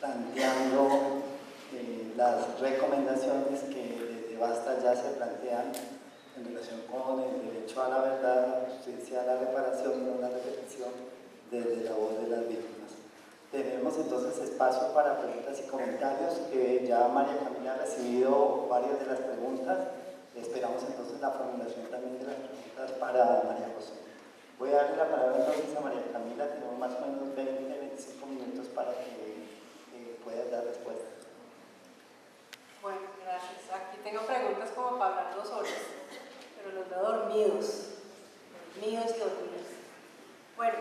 planteando las recomendaciones que desde Basta ya se plantean en relación con el derecho a la verdad, a la justicia, a la reparación y no la repetición desde la voz de las víctimas. Tenemos entonces espacio para preguntas y comentarios. Ya María Camila ha recibido varias de las preguntas. Esperamos entonces la formulación también de las preguntas para María José. Voy a darle la palabra entonces a María Camila. Tenemos más o menos 20-25 minutos para que puedas dar respuesta. Bueno, gracias. Aquí tengo preguntas como para hablar 2 horas, pero los veo dormidos y dormidos. Bueno,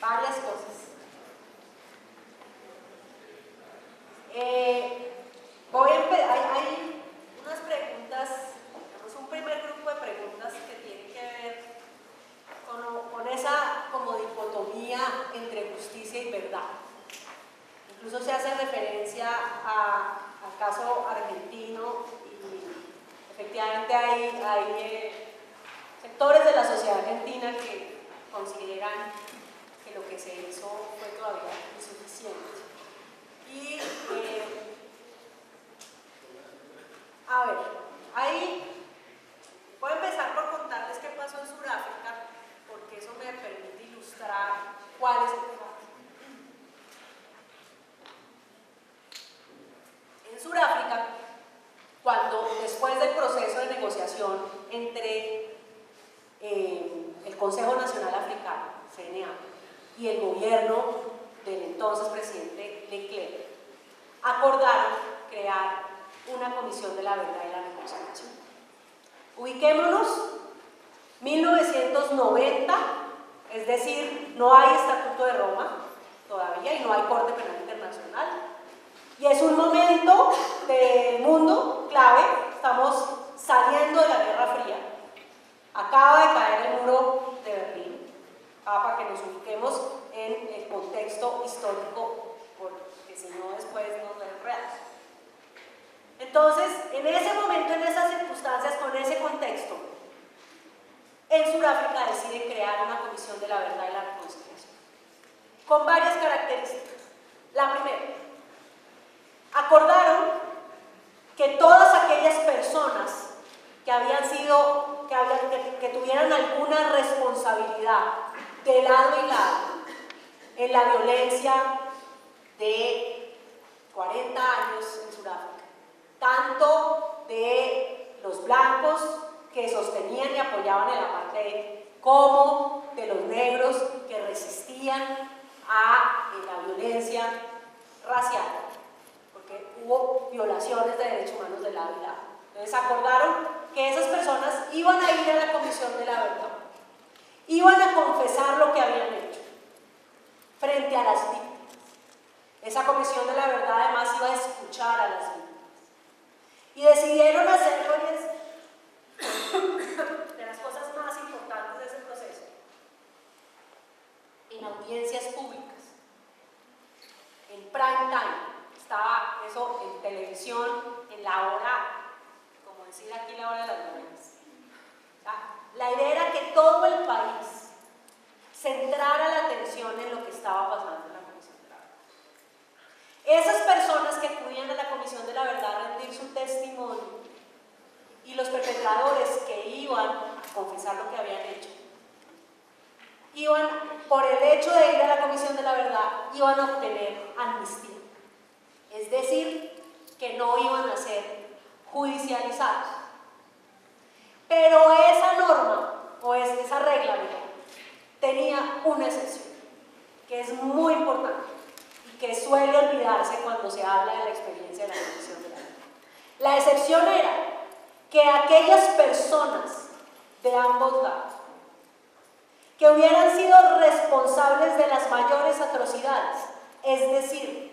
varias cosas. Hay unas preguntas, tenemos un primer grupo de preguntas que tienen que ver con esa como dicotomía entre justicia y verdad. Incluso se hace referencia al caso argentino y efectivamente hay sectores de la sociedad argentina que consideran que lo que se hizo fue todavía insuficiente. Y a ver, ahí voy a empezar por contarles qué pasó en Sudáfrica, porque eso me permite ilustrar cuál es el debate. En Sudáfrica, después del proceso de negociación entre el Consejo Nacional Africano, CNA, y el gobierno del entonces presidente de Klerk, acordaron crear una comisión de la verdad y la reconciliación. Ubiquémonos, 1990, es decir, no hay Estatuto de Roma todavía y no hay Corte Penal Internacional, y es un momento del mundo clave. Estamos saliendo de la Guerra Fría, acaba de caer el muro de Berlín, para que nos ubiquemos en el contexto histórico, porque si no después nos enredamos. Entonces, en ese momento, en esas circunstancias, con ese contexto, en Sudáfrica deciden crear una comisión de la verdad y la reconciliación, con varias características. La primera, acordaron que todas aquellas personas que tuvieran alguna responsabilidad de lado y lado en la violencia de 40 años en Sudáfrica, tanto de los blancos que sostenían y apoyaban el apartheid, como de los negros que resistían a la violencia racial, porque hubo violaciones de derechos humanos de lado y lado. Entonces acordaron que esas personas iban a ir a la Comisión de la Verdad, iban a confesar lo que habían hecho frente a las víctimas. Esa Comisión de la Verdad además iba a escuchar a las víctimas. Y decidieron hacerlo, de las cosas más importantes de ese proceso, en audiencias públicas, en prime time. Estaba eso en televisión, en la hora, como decir aquí, la hora de las novelas. La idea era que todo el país centrara la atención en lo que estaba pasando en la Comisión de la Verdad. Esas personas que acudían a la Comisión de la Verdad a rendir su testimonio y los perpetradores que iban a confesar lo que habían hecho, iban, por el hecho de ir a la Comisión de la Verdad, iban a obtener amnistía. Es decir, que no iban a ser judicializados. Pero esa norma, o esa regla, tenía una excepción, que es muy importante y que suele olvidarse cuando se habla de la experiencia de la Comisión de la Verdad. La excepción era que aquellas personas de ambos lados que hubieran sido responsables de las mayores atrocidades, es decir,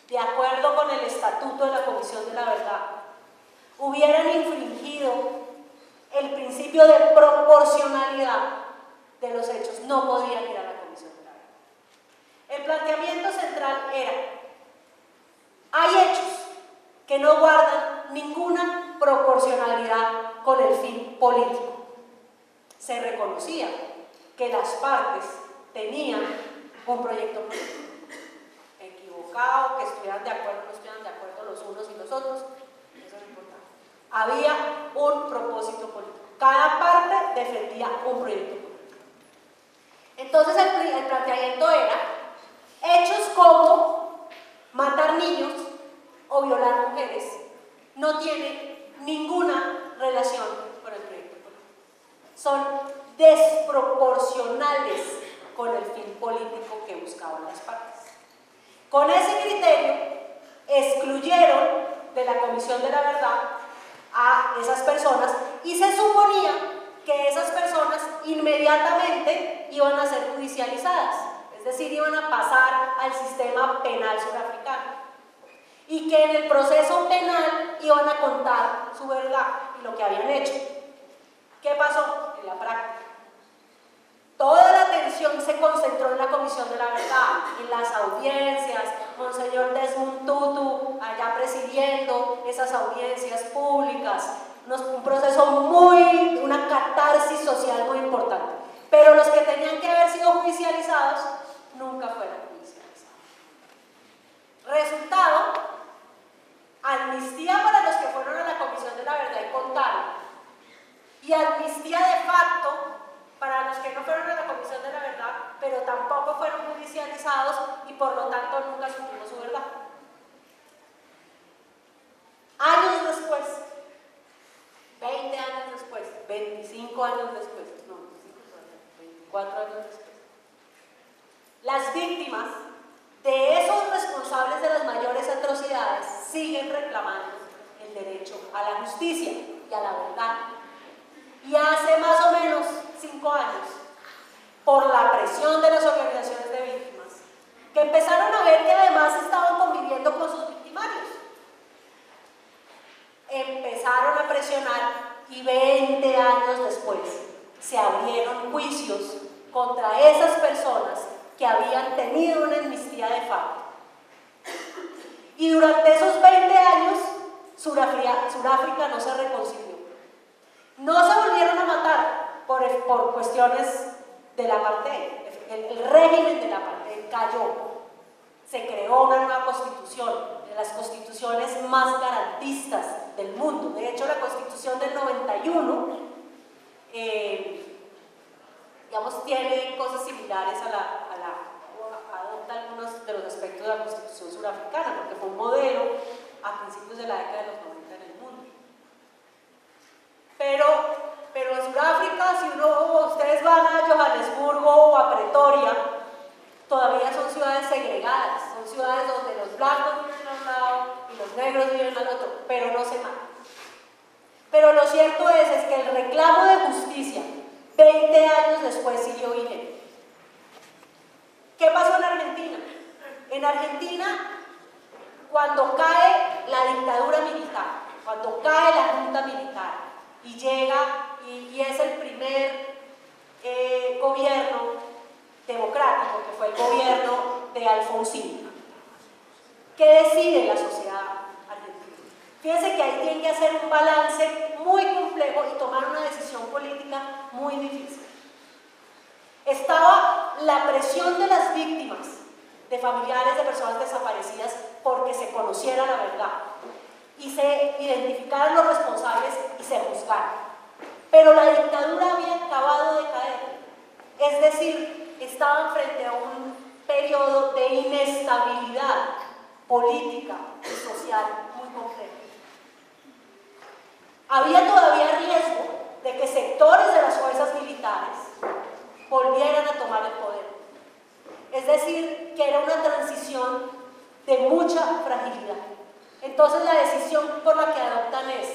de acuerdo con el Estatuto de la Comisión de la Verdad, hubieran infringido el principio de proporcionalidad de los hechos, no podían ir a la Comisión de la Verdad. El planteamiento central era: hay hechos que no guardan ninguna proporcionalidad con el fin político. Se reconocía que las partes tenían un proyecto político, equivocado estuvieran de acuerdo o no estuvieran de acuerdo los unos y los otros, eso es importante. Había un propósito político. Cada parte defendía un proyecto político. Entonces el planteamiento era hechos como matar niños o violar mujeres no tienen ninguna relación con el proyecto político. Son desproporcionales con el fin político que buscaban las partes. Con ese criterio excluyeron de la Comisión de la Verdad a esas personas y se suponía que esas personas inmediatamente iban a ser judicializadas, es decir, iban a pasar al sistema penal surafricano y que en el proceso penal iban a contar su verdad y lo que habían hecho. ¿Qué pasó en la práctica? Toda la atención se concentró en la Comisión de la Verdad, en las audiencias, Monseñor Desmond Tutu allá presidiendo esas audiencias públicas, un proceso una catarsis social muy importante. Pero los que tenían que haber sido judicializados nunca fueron judicializados. Resultado, amnistía para los que fueron a la Comisión de la Verdad y contaron, y amnistía de facto para los que no fueron a la Comisión de la Verdad, pero tampoco fueron judicializados y por lo tanto nunca supimos su verdad. Años después, 20 años después, 25 años después, no, 24 años después, las víctimas de esos responsables de las mayores atrocidades siguen reclamando el derecho a la justicia y a la verdad. Y hace más o menos 5 años, por la presión de las organizaciones de víctimas, que empezaron a ver que además estaban conviviendo con sus victimarios, empezaron a presionar y 20 años después se abrieron juicios contra esas personas que habían tenido una amnistía de facto. Y durante esos 20 años, Sudáfrica no se reconcilió. No se volvieron a matar por cuestiones del apartheid. El régimen del apartheid cayó. Se creó una nueva constitución, de las constituciones más garantistas del mundo. De hecho, la constitución del 91, digamos, tiene cosas similares adopta algunos de los aspectos de la constitución surafricana, porque fue un modelo a principios de la década de los 90 en el mundo. Pero en Sudáfrica, si ustedes van a Johannesburgo o a Pretoria, todavía son ciudades segregadas, son ciudades donde los blancos viven a un lado y los negros viven al otro, pero no se matan. Pero lo cierto es que el reclamo de justicia, 20 años después, siguió vigente. ¿Qué pasó en Argentina? En Argentina, cuando cae la dictadura militar, cuando cae la junta militar y llega y es el primer gobierno democrático, que fue el gobierno de Alfonsín, ¿qué decide la sociedad argentina? Fíjense que ahí tienen que hacer un balance muy complejo y tomar una decisión política muy difícil. Estaba la presión de las víctimas, de familiares de personas desaparecidas, porque se conociera la verdad y se identificaran los responsables y se juzgaran. Pero la dictadura había acabado de caer, es decir, estaban frente a un periodo de inestabilidad política y social muy complejo. Había todavía riesgo de que sectores de las fuerzas militares volvieran a tomar el poder. Es decir, que era una transición de mucha fragilidad. Entonces la decisión por la que adoptan es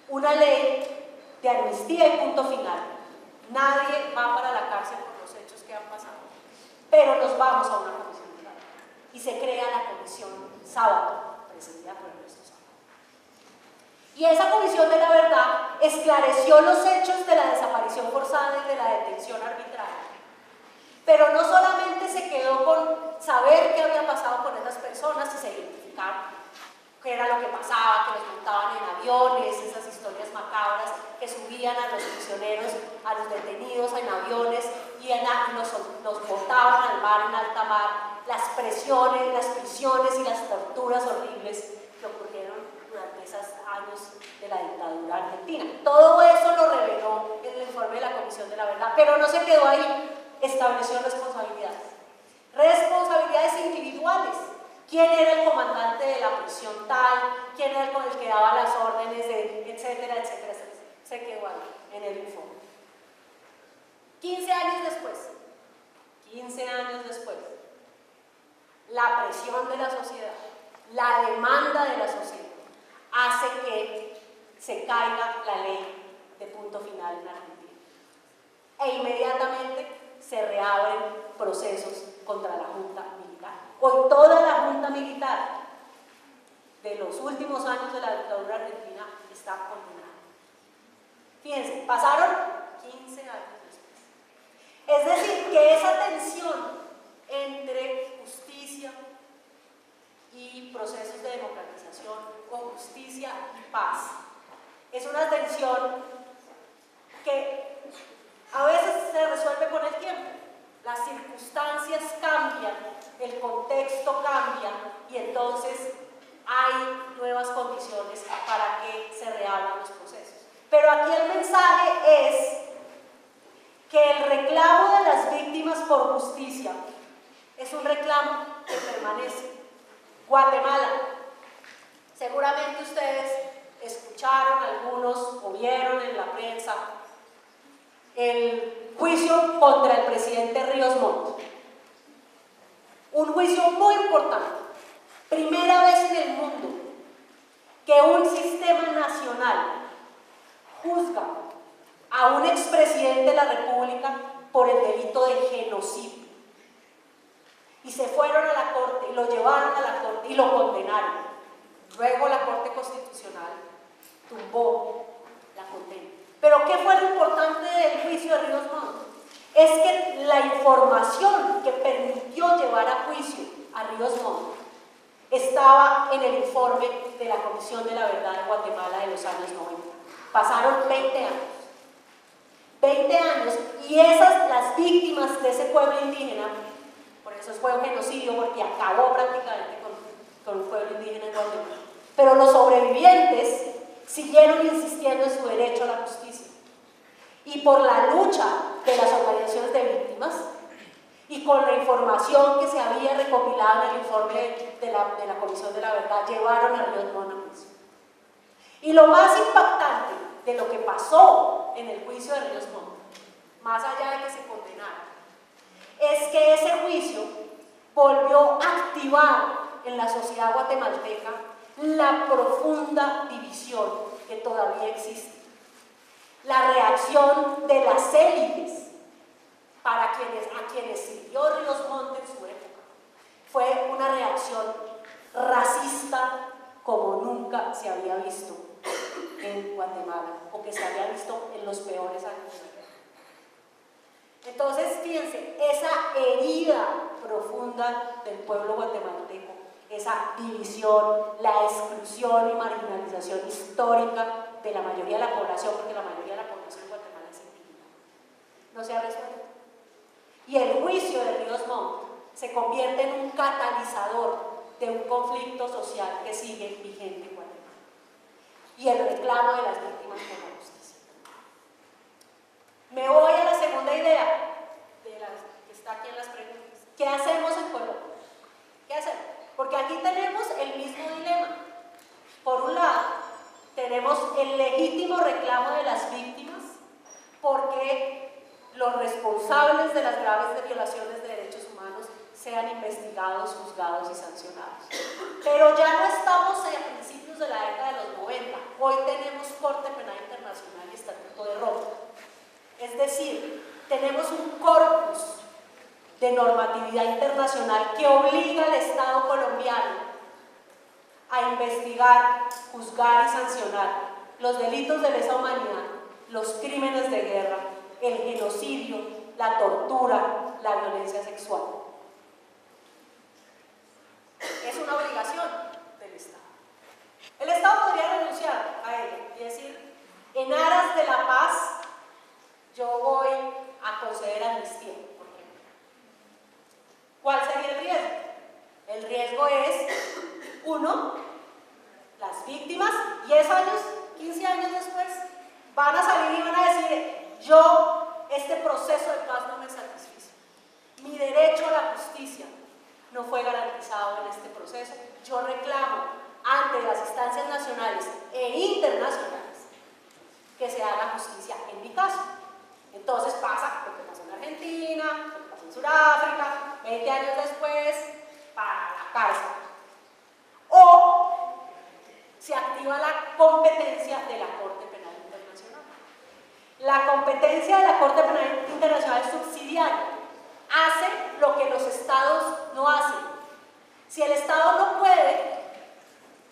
una ley de amnistía y punto final. Nadie va para la cárcel por los hechos que han pasado, pero nos vamos a una comisión de la verdad. Y se crea la comisión Sábato, presidida por Ernesto Sábato. Y esa comisión de la verdad esclareció los hechos de la desaparición forzada y de la detención arbitraria. Pero no solamente se quedó con saber qué había pasado con esas personas y se identificaron qué era lo que pasaba, que los montaban en aviones, esas historias macabras, que subían a los prisioneros, a los detenidos en aviones y los botaban al mar, en alta mar, las presiones, las prisiones y las torturas torturas horribles que ocurrieron durante esos años de la dictadura argentina. Todo eso lo reveló en el informe de la Comisión de la Verdad, pero no se quedó ahí, estableció responsabilidades. Responsabilidades individuales. ¿Quién era el comandante de la prisión tal? ¿Quién era el que daba las órdenes de etcétera, etcétera, etcétera? Se quedó ahí en el informe. 15 años después, la presión de la sociedad, la demanda de la sociedad, hace que se caiga la ley de punto final en Argentina. E inmediatamente se reabren procesos contra la Junta Militar. Hoy toda la Junta Militar de los últimos años de la dictadura argentina está condenada. Fíjense, pasaron 15 años después. Es decir, que esa tensión entre justicia y procesos de democratización, o justicia y paz, es una tensión que a veces se resuelve con el tiempo. Las circunstancias cambian, el contexto cambia y entonces hay nuevas condiciones para que se reabran los procesos. Pero aquí el mensaje es que el reclamo de las víctimas por justicia es un reclamo que permanece. Guatemala. Seguramente ustedes escucharon, algunos o vieron en la prensa el juicio contra el presidente Ríos Montt. Un juicio muy importante. Primera vez en el mundo que un sistema nacional juzga a un expresidente de la República por el delito de genocidio. Y se fueron a la Corte, y lo llevaron a la Corte y lo condenaron. Luego la Corte Constitucional tumbó la condena. Pero ¿qué fue lo importante del juicio de Ríos Montt? Es que la información que permitió llevar a juicio a Ríos Montt estaba en el informe de la Comisión de la Verdad de Guatemala de los años 90. Pasaron 20 años. 20 años, y las víctimas de ese pueblo indígena, por eso fue un genocidio, porque acabó prácticamente con el pueblo indígena en Guatemala. Pero los sobrevivientes siguieron insistiendo en su derecho a la justicia. Y por la lucha de las organizaciones de víctimas y con la información que se había recopilado en el informe de la Comisión de la Verdad, llevaron a Ríos Montt a juicio. Y lo más impactante de lo que pasó en el juicio de Ríos Montt, más allá de que se condenara, es que ese juicio volvió a activar en la sociedad guatemalteca la profunda división que todavía existe. La reacción de las élites a quienes sirvió Ríos Montt en su época fue una reacción racista como nunca se había visto en Guatemala, o que se había visto en los peores años de la guerra. Entonces, fíjense, esa herida profunda del pueblo guatemalteco, esa división, la exclusión y marginalización histórica de la mayoría de la población, porque la mayoría de la población guatemalteca es indígena, no se ha resuelto. Y el juicio de Ríos Montt se convierte en un catalizador de un conflicto social que sigue vigente en Guatemala. Y el reclamo de las víctimas por la justicia. Me voy a la segunda idea, de la que está aquí en las preguntas. ¿Qué hacemos en Colombia? ¿Qué hacemos? Porque aquí tenemos el mismo dilema. Por un lado, tenemos el legítimo reclamo de las víctimas porque los responsables de las graves violaciones de derechos humanos sean investigados, juzgados y sancionados. Pero ya no estamos a principios de la década de los 90. Hoy tenemos Corte Penal Internacional y Estatuto de Roma. Es decir, tenemos un corpus de normatividad internacional que obliga al Estado colombiano a investigar, juzgar y sancionar los delitos de lesa humanidad, los crímenes de guerra, el genocidio, la tortura, la violencia sexual. Es una obligación del Estado. El Estado podría renunciar a ello y decir, en aras de la paz, yo voy a conceder amnistía, por ejemplo. ¿Cuál sería el riesgo? El riesgo es Uno, las víctimas, 10 años, 15 años después, van a salir y van a decir, este proceso de paz no me satisfizo. Mi derecho a la justicia no fue garantizado en este proceso. Yo reclamo ante las instancias nacionales e internacionales que se haga justicia en mi caso. Entonces pasa lo que pasó en Argentina, lo que pasó en Sudáfrica, 20 años después, para la cárcel. O se activa la competencia de la Corte Penal Internacional. La competencia de la Corte Penal Internacional es subsidiaria. Hace lo que los estados no hacen. Si el estado no puede,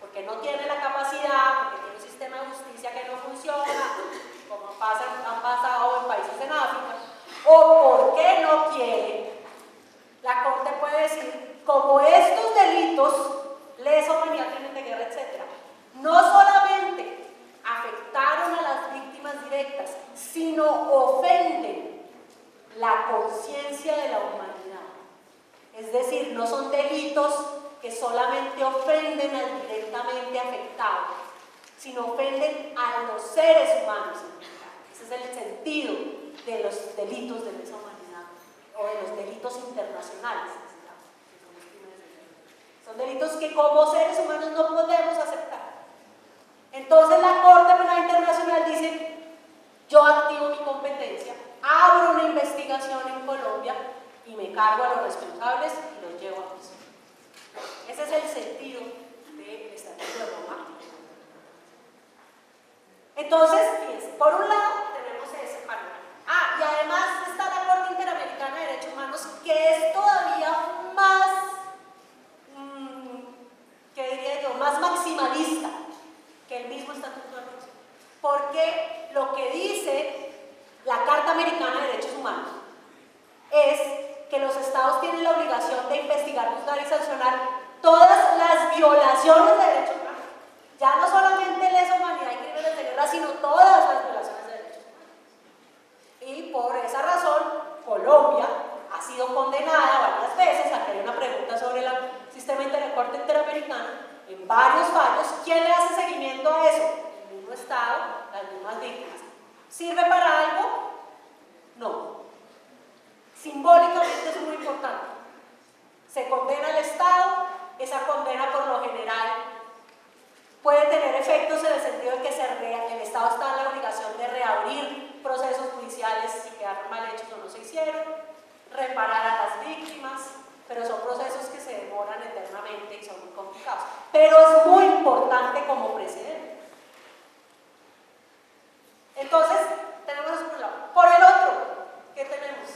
porque no tiene la capacidad, porque tiene un sistema de justicia que no funciona, como han pasado en países en África, o porque no quiere, la Corte puede decir, como estos delitos, lesa humanidad, crímenes de guerra, etc., no solamente afectaron a las víctimas directas, sino ofenden la conciencia de la humanidad. Es decir, no son delitos que solamente ofenden al directamente afectado, sino ofenden a los seres humanos. Ese es el sentido de los delitos de lesa humanidad o de los delitos internacionales. Son delitos que como seres humanos no podemos aceptar. Entonces la Corte Penal Internacional dice, yo activo mi competencia, abro una investigación en Colombia y me cargo a los responsables y los llevo a prisión. Ese es el sentido del Estatuto de Roma. Entonces, fíjense, por un lado tenemos ese panorama. Y además está la Corte Interamericana de Derechos Humanos, que es todavía más, ¿qué diría yo?, más maximalista que el mismo Estatuto de Roma. Porque lo que dice la Carta Americana de Derechos Humanos es que los estados tienen la obligación de investigar, juzgar y sancionar todas las violaciones de derechos humanos. Ya no solamente lesa humanidad y crímenes de guerra, sino todas las violaciones de derechos humanos. Y por esa razón, Colombia ha sido condenada varias veces. Aquí hay una pregunta sobre el sistema de la Corte Interamericana. En varios fallos, ¿quién le hace seguimiento a eso? El mismo Estado, las mismas víctimas. ¿Sirve para algo? No. Simbólicamente es muy importante. Se condena al Estado, esa condena por lo general puede tener efectos en el sentido de que el Estado está en la obligación de reabrir procesos judiciales si quedaron mal hechos o no se hicieron, reparar a las víctimas, pero son procesos que se demoran eternamente y son muy complicados. Pero es muy importante como precedente. Entonces, tenemos eso por un lado. Por el otro, ¿qué tenemos?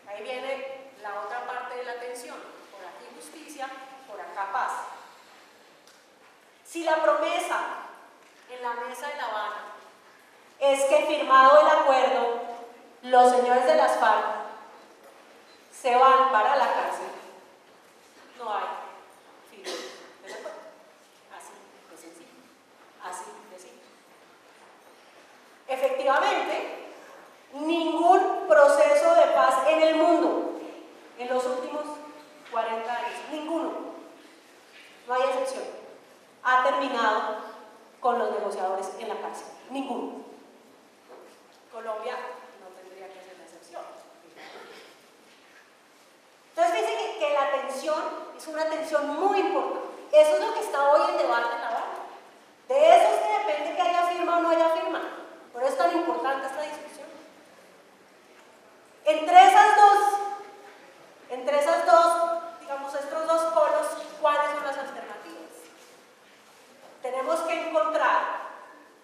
Ahí viene la otra parte de la tensión. Por aquí justicia, por acá paz. Si la promesa en la mesa de La Habana es que firmado el acuerdo, los señores de las FARC se van para la cárcel, no hay firme del acuerdo. Así de sencillo. Así de simple. Efectivamente, ningún proceso de paz en el mundo en los últimos 40 años, ninguno, no hay excepción, ha terminado con los negociadores en la cárcel. Ninguno. Colombia no tendría que ser la excepción. Entonces fíjense que la tensión es una tensión muy importante. Eso es lo que está hoy en debate en La Habana. De eso es que depende que haya firma o no haya firma. Por eso es tan importante esta discusión. Entre esas dos, digamos, estos dos polos, ¿cuáles son las alternativas? Tenemos que encontrar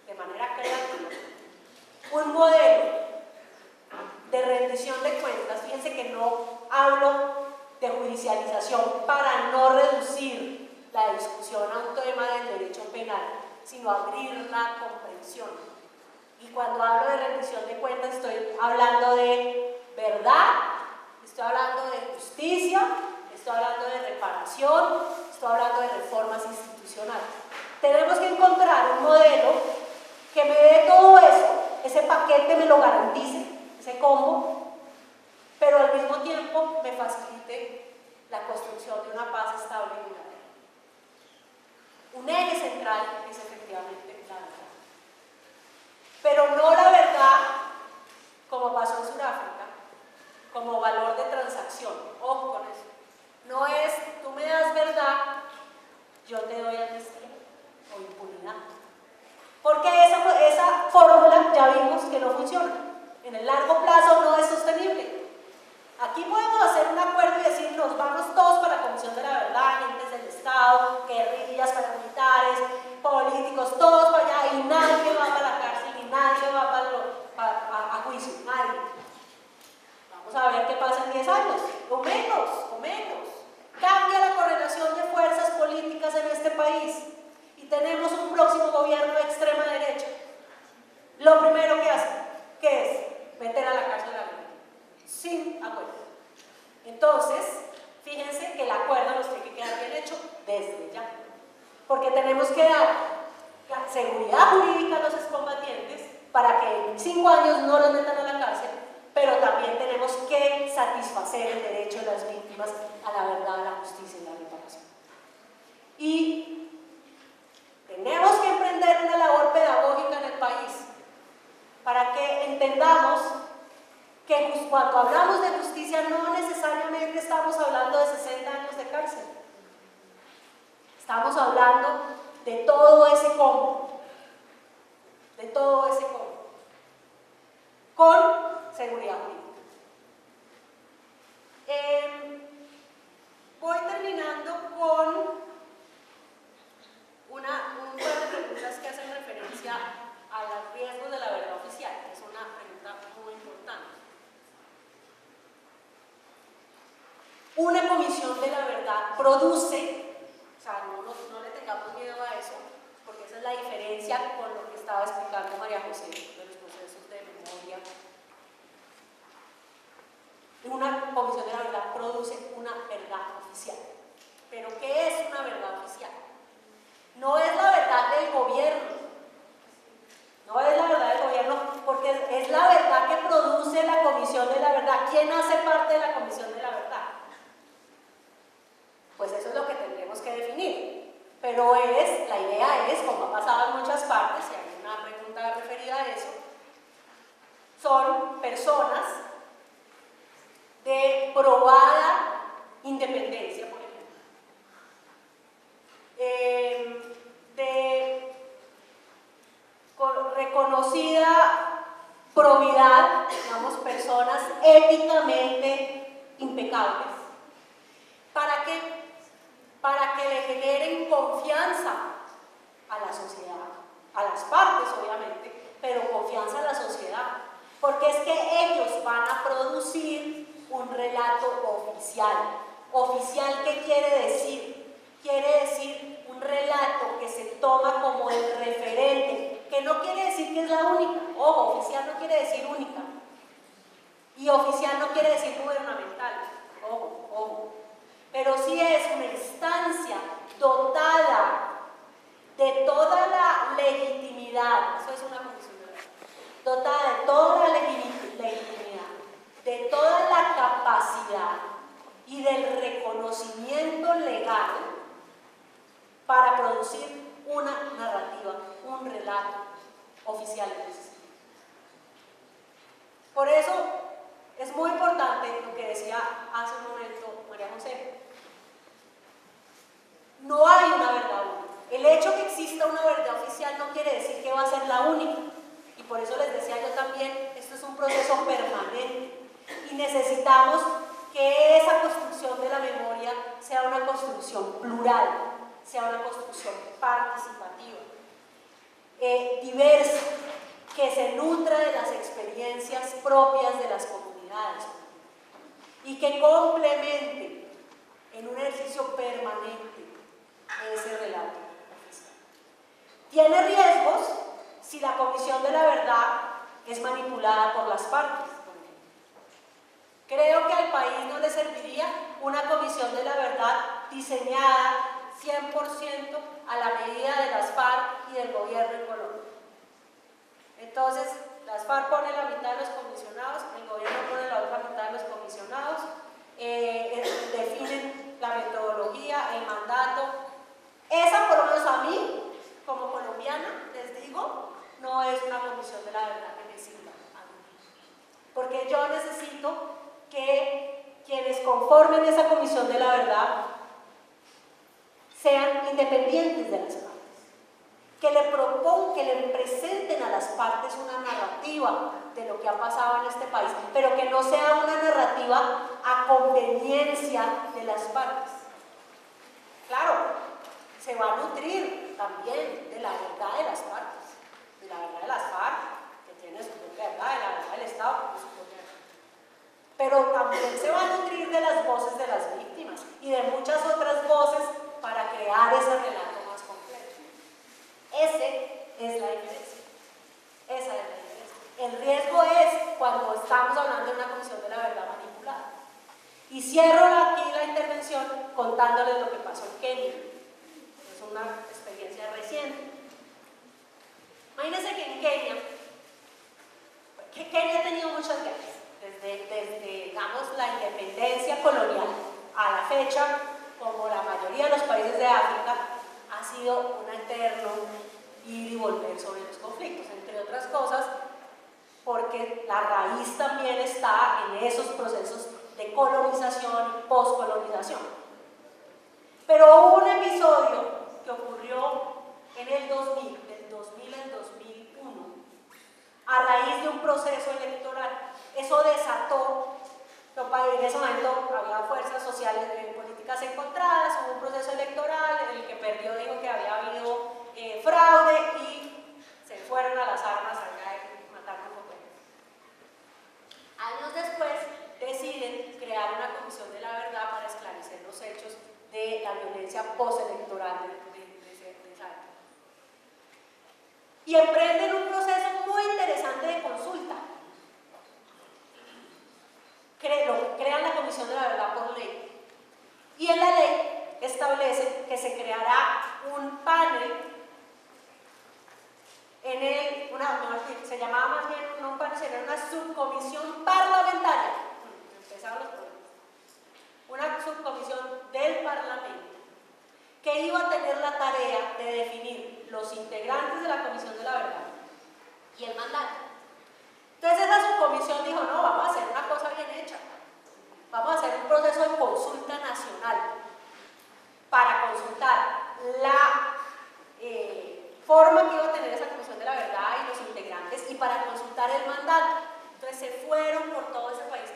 de manera creativa un modelo de rendición de cuentas. Fíjense que no hablo de judicialización para no reducir la discusión a un tema del derecho penal, sino abrir la comprensión. Y cuando hablo de rendición de cuentas estoy hablando de verdad, estoy hablando de justicia, estoy hablando de reparación, estoy hablando de reformas institucionales. Tenemos que encontrar un modelo que me dé todo eso, ese paquete me lo garantice, ese combo, pero al mismo tiempo me facilite la construcción de una paz estable y duradera. central es efectivamente la verdad. Pero no la verdad como pasó en Sudáfrica, como valor de transacción. Ojo con eso. No es, tú me das verdad, yo te doy amnistía o impunidad. Porque esa fórmula ya vimos que no funciona. En el largo plazo no es sostenible. Aquí podemos hacer un acuerdo y decir, nos vamos todos para la Comisión de la Verdad, agentes del Estado, guerrillas, paramilitares, políticos, todos para allá, y nadie va para la cárcel, y nadie va a juicio, nadie. Vamos a ver qué pasa en 10 años, o menos, o menos. Cambia la correlación de fuerzas políticas en este país y tenemos un próximo gobierno de extrema derecha. Lo primero que hace, ¿qué es? Meter a la cárcel a la gente, sin acuerdo. Entonces, fíjense que el acuerdo nos tiene que quedar bien hecho desde ya, porque tenemos que dar seguridad jurídica a los excombatientes para que en 5 años no los metan a la cárcel, pero también tenemos que satisfacer el derecho de las víctimas a la verdad, a la justicia y la reparación. Y tenemos que emprender una labor pedagógica en el país para que entendamos que cuando hablamos de justicia no necesariamente estamos hablando de 60 años de cárcel. Estamos hablando de todo ese combo, con seguridad jurídica. Voy terminando con un par de preguntas que hacen referencia a los riesgos de la verdad oficial, que es una pregunta muy importante. Una comisión de la verdad produce, o sea, no le tengamos miedo a eso, porque esa es la diferencia con lo que estaba explicando María José de los procesos de memoria. Una comisión de la verdad produce una verdad oficial. ¿Pero qué es una verdad oficial? No es la verdad del gobierno, no es la verdad del gobierno, porque es la verdad que produce la comisión de la verdad. ¿Quién hace parte de la comisión de la verdad? Pues eso es lo que tendremos que definir. Pero la idea es, como ha pasado en muchas partes, y hay una pregunta referida a eso, son personas de probada independencia, por ejemplo, de reconocida probidad, digamos, personas éticamente impecables, ¿para qué? Para que le generen confianza a la sociedad, a las partes obviamente, pero confianza a la sociedad, porque es que ellos van a producir un relato oficial. ¿Oficial qué quiere decir? Quiere decir un relato que se toma como el referente, que no quiere decir que es la única. Ojo, oficial no quiere decir única, y oficial no quiere decir gubernamental. Ojo, ojo. Pero sí es una instancia dotada de toda la legitimidad, eso es una comisión de verdad, dotada de toda la legitimidad, de toda la capacidad y del reconocimiento legal para producir una narrativa, un relato oficial en ese sentido. Por eso es muy importante lo que decía hace un momento María José. No hay una verdad única. El hecho que exista una verdad oficial no quiere decir que va a ser la única. Y por eso les decía yo también, esto es un proceso permanente. Y necesitamos que esa construcción de la memoria sea una construcción plural, sea una construcción participativa, diversa, que se nutra de las experiencias propias de las comunidades y que complemente en un ejercicio permanente ese relato oficial. Tiene riesgos si la comisión de la verdad es manipulada por las partes, por ejemplo. Creo que al país no le serviría una comisión de la verdad diseñada 100% a la medida de las FARC y del gobierno en Colombia. Entonces, las FARC ponen la mitad de los comisionados, el gobierno pone la otra mitad de los comisionados, definen la metodología, el mandato. Esa, por lo menos a mí, conformen esa comisión de la verdad sean independientes de las partes, que le propongan, que le presenten a las partes una narrativa de lo que ha pasado en este país, pero que no sea una narrativa a conveniencia de las partes. Claro, se va a nutrir también de la verdad de las partes, de la verdad de las FARC, que tiene su propia verdad, de la verdad del Estado, que tiene su propia verdad. Pero también se va a nutrir de las voces de las víctimas y de muchas otras voces para crear ese relato más completo. Esa es la diferencia. Esa es la diferencia. El riesgo es cuando estamos hablando de una comisión de la verdad manipulada. Y cierro aquí la intervención contándoles lo que pasó en Kenia. Es una experiencia reciente. Imagínense que en Kenia ha tenido muchas guerras. Desde, digamos, la independencia colonial a la fecha, como la mayoría de los países de África, ha sido un eterno ir y volver sobre los conflictos, entre otras cosas, porque la raíz también está en esos procesos de colonización y poscolonización. Pero hubo un episodio que ocurrió en el 2000, del 2000 al 2001, a raíz de un proceso electoral. Eso desató, en ese momento había fuerzas sociales políticas encontradas, hubo un proceso electoral, el que perdió dijo que había habido fraude y se fueron a las armas allá y mataron un poco. Años después deciden crear una comisión de la verdad para esclarecer los hechos de la violencia postelectoral de esa época. Y emprenden un proceso muy interesante de consulta. Crean la comisión de la verdad por ley. Y en la ley establece que se creará un panel se llamaba más bien no un panel, sería una subcomisión parlamentaria. Empezaron los problemas. Una subcomisión del Parlamento que iba a tener la tarea de definir los integrantes de la comisión de la verdad y el mandato. Entonces esa subcomisión dijo, no, vamos a hacer una cosa bien hecha. Vamos a hacer un proceso de consulta nacional para consultar la forma que iba a tener esa comisión de la verdad y los integrantes y para consultar el mandato. Entonces se fueron por todo ese país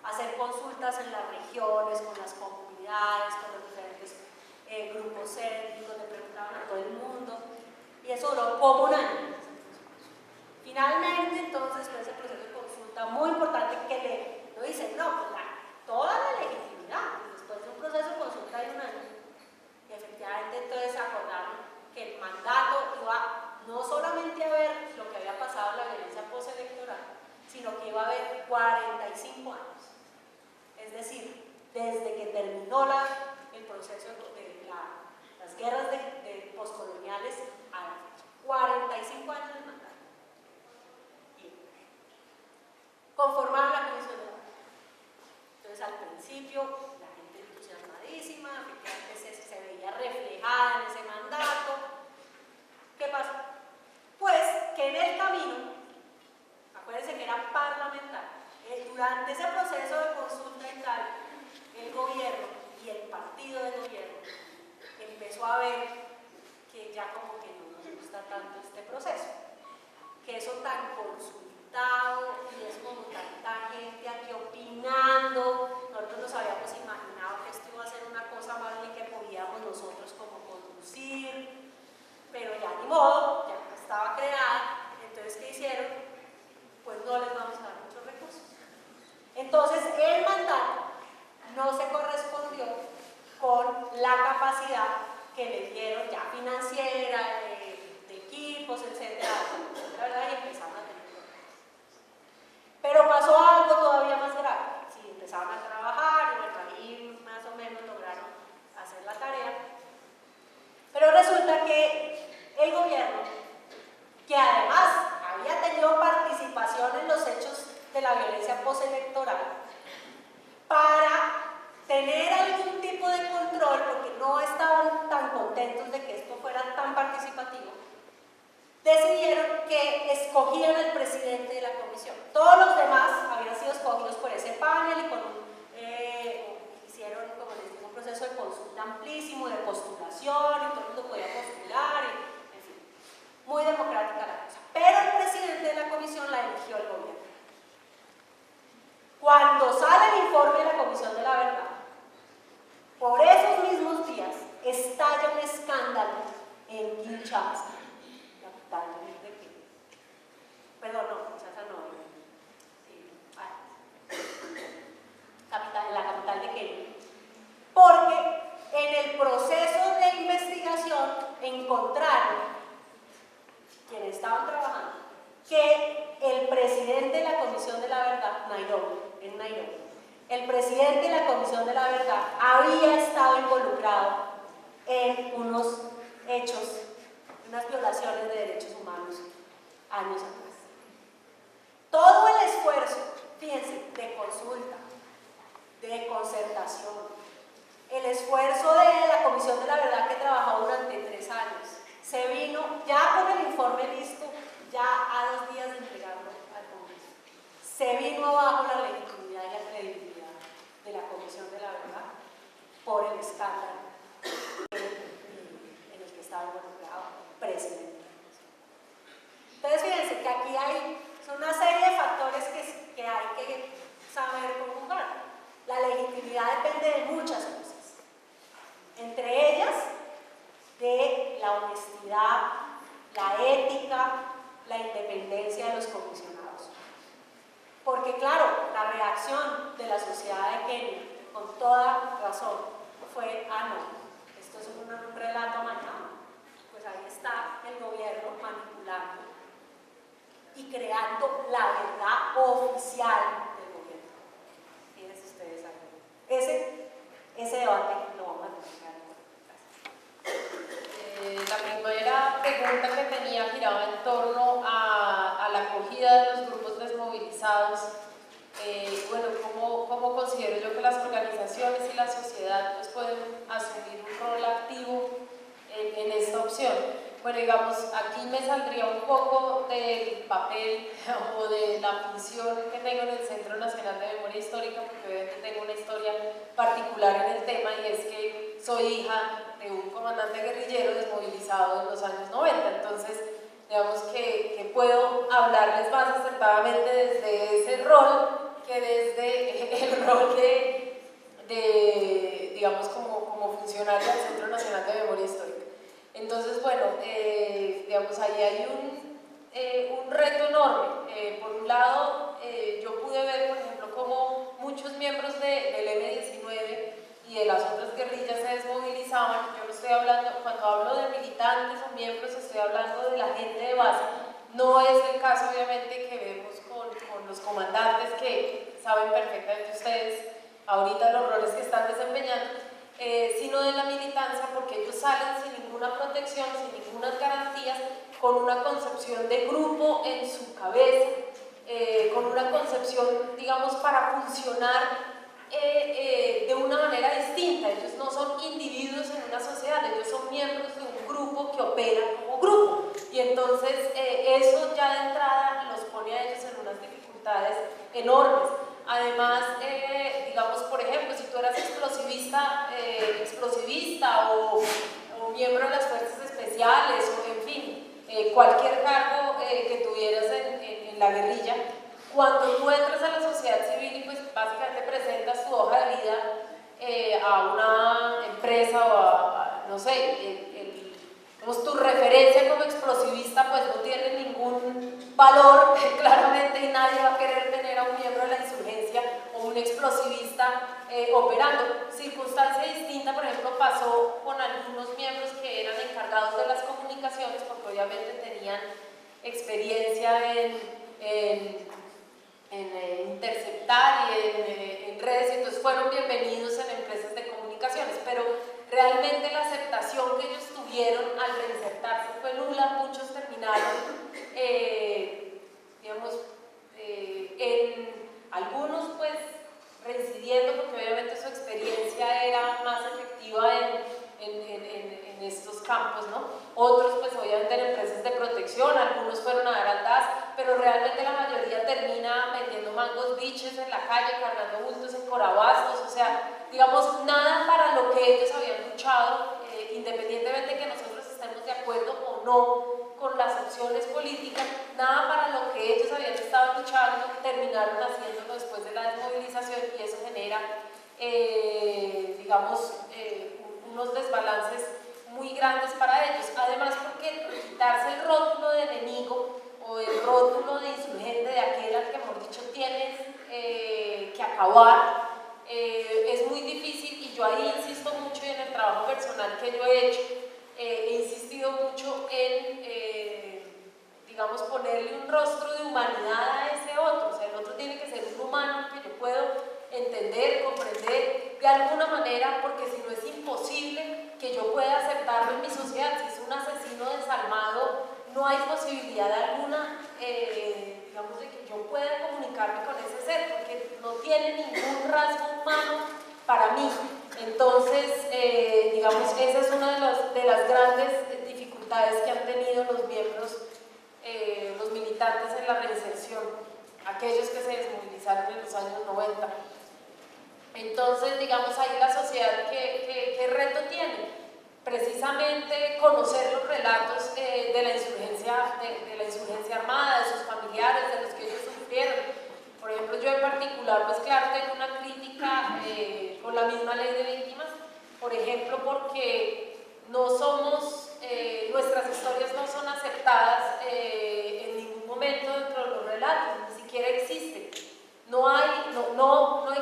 a hacer consultas en las regiones, con las comunidades, con los diferentes grupos étnicos, le preguntaban a todo el mundo y eso duró como un año. Finalmente, entonces, fue ese proceso de consulta muy importante que le dicen, no, pues toda la legitimidad, después de un proceso de consulta de un año, y efectivamente entonces acordaron que el mandato iba no solamente a ver lo que había pasado en la violencia postelectoral, sino que iba a haber 45 años. Es decir, desde que terminó el proceso de las guerras postcoloniales a la fecha. 45 años de mandato. Conformaron la comisión de la verdad. Entonces al principio la gente entusiasmadísima, efectivamente se veía reflejada en ese mandato. ¿Qué pasó? Pues que en el camino, acuérdense que era parlamentario, durante ese proceso de consulta y tal, el gobierno y el partido de gobierno empezó a ver que ya como que no nos gusta tanto este proceso, que eso tan consultado y es como tanta gente aquí opinando, nosotros nos habíamos imaginado que esto iba a ser una cosa más bien que podíamos nosotros como conducir, pero ya ni modo, ya estaba creada, entonces ¿qué hicieron? Pues no les vamos a dar muchos recursos. Entonces el mandato no se correspondió con la capacidad que le dieron ya financiera, de equipos, etcétera, la verdad, y empezaron a tener problemas. Pero pasó algo todavía más grave. Sí, empezaron a trabajar y ahí más o menos lograron hacer la tarea. Pero resulta que el gobierno, que además había tenido participación en los hechos de la violencia postelectoral, para tener algún tipo de control, porque no estaban tan contentos de que esto fuera tan participativo, decidieron que escogían al presidente de la comisión. Todos los demás habían sido escogidos por ese panel y Kinshasa, capital de Kenia. Perdón, no, Kinshasa no, en la capital de Kenia. Porque en el proceso de investigación encontraron, quienes estaban trabajando, que el presidente de la Comisión de la Verdad, en Nairobi, el presidente de la Comisión de la Verdad había estado involucrado en unos hechos, unas violaciones de derechos humanos años atrás. Todo el esfuerzo, fíjense, de consulta, de concertación, el esfuerzo de la Comisión de la Verdad que trabajó durante 3 años, se vino ya con el informe listo, ya a 2 días de entregarlo al Congreso. Se vino abajo la legitimidad y la credibilidad de la Comisión de la Verdad por el escándalo en el que estaba involucrado el presidente. Entonces fíjense que aquí son una serie de factores que hay que saber conjugar. La legitimidad depende de muchas cosas, entre ellas de la honestidad, la ética, la independencia de los comisionados. Porque claro, la reacción de la sociedad de Kenia, con toda razón, fue, no, esto es un relato amañado. Pues ahí está el gobierno manipulando y creando la verdad oficial del gobierno. Fíjense ustedes ahí. Ese debate lo vamos a tener. La primera pregunta que tenía giraba en torno a la acogida de los grupos desmovilizados. Bueno, ¿cómo considero yo que las organizaciones y la sociedad pues, pueden asumir un rol activo en esta opción? Bueno, digamos, aquí me saldría un poco del papel o de la función que tengo en el Centro Nacional de Memoria Histórica, porque obviamente tengo una historia particular en el tema, y es que soy hija de un comandante guerrillero desmovilizado en los años 90, entonces digamos que puedo hablarles más acertadamente desde ese rol que desde el rol de digamos, como funcionario del Centro Nacional de Memoria Histórica. Entonces, bueno, digamos, ahí hay un reto enorme. Por un lado, yo pude ver, por ejemplo, cómo muchos miembros del M-19 y de las otras guerrillas se desmovilizaban. Yo no estoy hablando, cuando hablo de militantes o miembros, estoy hablando de la gente de base. No es el caso, obviamente, que vemos con los comandantes, que saben perfectamente ustedes ahorita los roles que están desempeñando, sino de la militancia, porque ellos salen sin ninguna protección, sin ninguna garantías, con una concepción de grupo en su cabeza, con una concepción, digamos, para funcionar de una manera distinta. Ellos no son individuos en una sociedad, ellos son miembros de un grupo que opera como grupo, y entonces eso ya de entrada los pone a ellos en unas dificultades enormes. Además, digamos, por ejemplo, si tú eras explosivista o miembro de las fuerzas especiales, o en fin, cualquier cargo que tuvieras en la guerrilla, cuando tú entras a la sociedad civil y pues básicamente presentas tu hoja de vida a una empresa o no sé, digamos, tu referencia como explosivista pues no tiene ningún valor, claramente, y nadie va a querer tener a un miembro de la insurgencia o un explosivista operando. Circunstancia distinta, por ejemplo, pasó con algunos miembros que eran encargados de las comunicaciones, porque obviamente tenían experiencia en interceptar y en redes, entonces fueron bienvenidos en empresas de comunicaciones, pero realmente la aceptación que ellos tuvieron al reinsertarse fue nula. Muchos terminaron, digamos, en algunos pues reincidiendo, porque obviamente su experiencia era más efectiva en estos campos, ¿no? Otros pues obviamente en empresas de protección, algunos fueron a dar al DAS, pero realmente la mayoría termina vendiendo mangos biches en la calle, cargando bultos en corabastos, o sea, digamos, nada para lo que ellos habían luchado, independientemente de que nosotros estemos de acuerdo o no con las opciones políticas, nada para lo que ellos habían estado luchando terminaron haciéndolo después de la desmovilización, y eso genera, digamos, unos desbalances muy grandes para ellos. Además, porque UAR, es muy difícil, y yo ahí insisto mucho, y en el trabajo personal que yo he hecho, he insistido mucho en, digamos, ponerle un rostro de humanidad a ese otro. O sea, el otro tiene que ser un humano que yo puedo entender, comprender de alguna manera, porque si no es imposible que yo pueda aceptarlo en mi sociedad. Si es un asesino desalmado, no hay posibilidad alguna, digamos, de que yo pueda comunicarme con ese ser, porque no tiene ningún rasgo humano para mí. Entonces, digamos, esa es una de las grandes dificultades que han tenido los miembros, los militantes en la reinserción, aquellos que se desmovilizaron en los años 90. Entonces, digamos, ahí la sociedad, ¿qué reto tiene? Precisamente conocer los relatos de la insurgencia armada, de sus familiares, de los que ellos sufrieron. Por ejemplo, yo en particular, pues claro, tengo una crítica con la misma ley de víctimas, por ejemplo, porque no somos, nuestras historias no son aceptadas en ningún momento dentro de los relatos, ni siquiera existen. No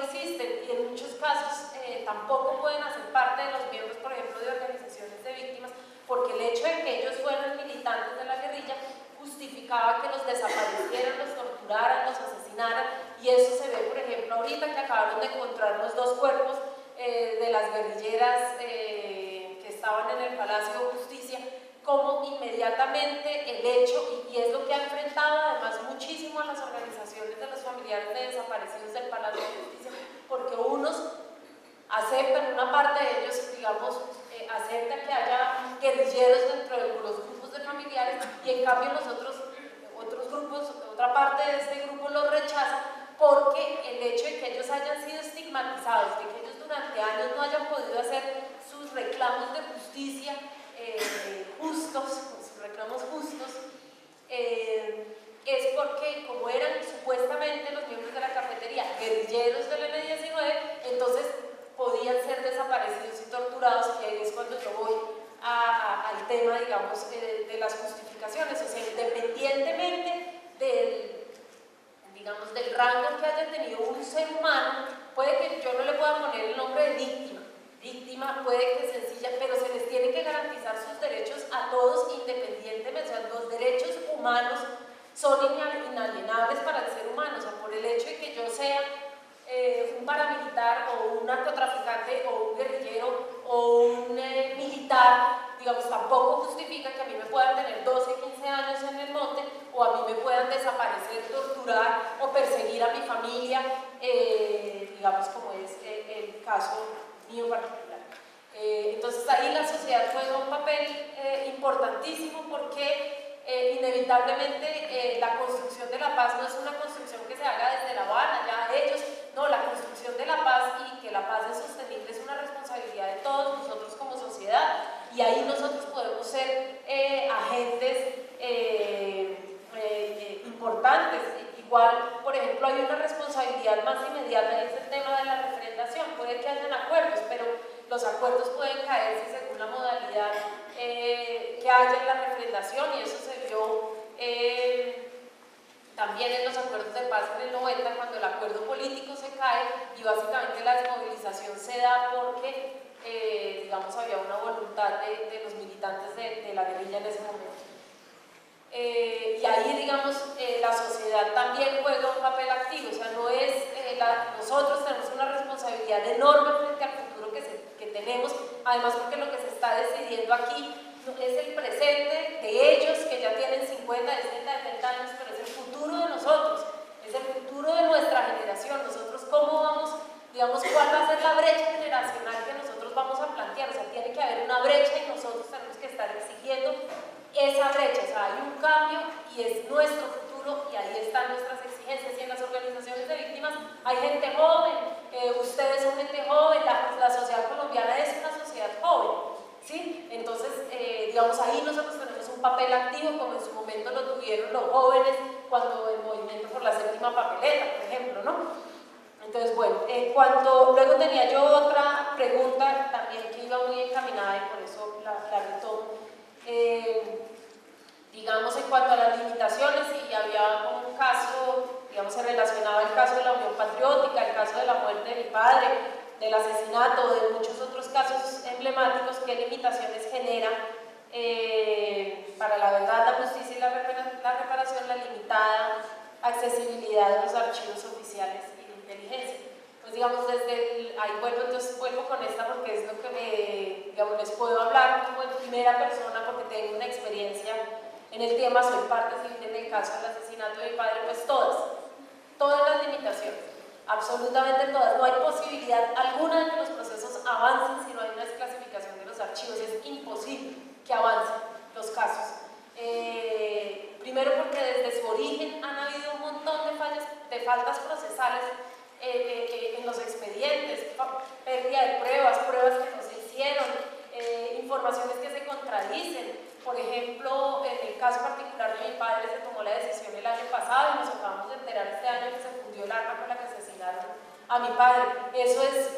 existen, y en muchos casos tampoco pueden hacer parte de los miembros, por ejemplo, de organizaciones de víctimas, porque el hecho de que ellos fueran militantes de la guerrilla justificaba que los desaparecieran, los torturaran, los asesinaran, y eso se ve, por ejemplo, ahorita que acabaron de encontrar los 2 cuerpos de las guerrilleras que estaban en el Palacio de Justicia, como inmediatamente el hecho, y es lo que ha enfrentado además muchísimo a las organizaciones de los familiares de desaparecidos del Palacio de Justicia, porque unos aceptan, una parte de ellos, digamos, acepta que haya guerrilleros dentro de los grupos de familiares, y en cambio los otros grupos, otra parte de este grupo los rechaza, porque el hecho de que ellos hayan sido estigmatizados, de que ellos durante años no hayan podido hacer sus reclamos de justicia sus reclamos justos, es porque como eran supuestamente los miembros de la cafetería guerrilleros del M-19, entonces podían ser desaparecidos y torturados, y ahí es cuando yo voy al tema, digamos, de las justificaciones. O sea, independientemente digamos, del rango que haya tenido un ser humano, puede que yo no le pueda poner el nombre de víctima, puede que sencilla, pero se les tiene que garantizar sus derechos a todos independientemente. O sea, los derechos humanos son inalienables para el ser humano. O sea, por el hecho de que yo sea un paramilitar o un narcotraficante o un guerrillero o un militar, digamos, tampoco justifica que a mí me puedan tener 12, 15 años en el monte, o a mí me puedan desaparecer, torturar o perseguir a mi familia, digamos, como es el caso mío particular. Entonces ahí la sociedad juega un papel importantísimo, porque inevitablemente la construcción de la paz no es una construcción que se haga desde La Habana, ya ellos, no, la construcción de la paz, y que la paz es sostenible, es una responsabilidad de todos nosotros como sociedad, y ahí nosotros podemos ser agentes importantes. Igual, por ejemplo, hay una responsabilidad más inmediata, y es el tema de la refrendación. Puede que hayan acuerdos, pero los acuerdos pueden caerse según la modalidad que haya en la refrendación, y eso se vio también en los acuerdos de paz en el 90, cuando el acuerdo político se cae, y básicamente la desmovilización se da porque, digamos, había una voluntad de los militantes de la guerrilla en ese momento. Y ahí, digamos, la sociedad también juega un papel activo. O sea, no es, nosotros tenemos una responsabilidad enorme frente al futuro que tenemos, además porque lo que se está decidiendo aquí es el presente de ellos, que ya tienen 50, 60, 70 años, pero es el futuro de nosotros, es el futuro de nuestra generación. Nosotros cómo vamos, digamos, cuál va a ser la brecha generacional que nosotros vamos a plantear. O sea, tiene que haber una brecha, y nosotros tenemos que estar exigiendo esa brecha. O sea, hay un cambio y es nuestro futuro, y ahí están nuestras exigencias. Y en las organizaciones de víctimas hay gente joven, ustedes son gente joven, la sociedad colombiana es una sociedad joven, ¿sí? Entonces, digamos, ahí nosotros tenemos un papel activo, como en su momento lo tuvieron los jóvenes cuando el movimiento por la séptima papeleta, por ejemplo, ¿no? Entonces, bueno, luego tenía yo otra pregunta también que iba muy encaminada, y por eso la retomo. Digamos, en cuanto a las limitaciones, y había un caso, digamos, digamos, se relacionaba el caso de la Unión Patriótica, el caso de la muerte de mi padre, del asesinato, de muchos otros casos emblemáticos, qué limitaciones genera para la verdad, la justicia y la reparación, la limitada accesibilidad de los archivos oficiales y de inteligencia. Pues digamos, ahí vuelvo con esta porque es lo que digamos, les puedo hablar como en primera persona porque tengo una experiencia en el tema, soy parte civil en el caso del asesinato de mi padre, pues todas las limitaciones, absolutamente todas. No hay posibilidad alguna de que los procesos avancen si no hay una desclasificación de los archivos, es imposible que avancen los casos. Primero porque desde su origen han habido un montón de faltas procesales en los expedientes, pérdida de pruebas que no se hicieron, informaciones que se contradicen. Por ejemplo, en el caso particular de mi padre se tomó la decisión el año pasado y nos acabamos de enterar este año que se fundió el arma con la que asesinaron a mi padre. Eso es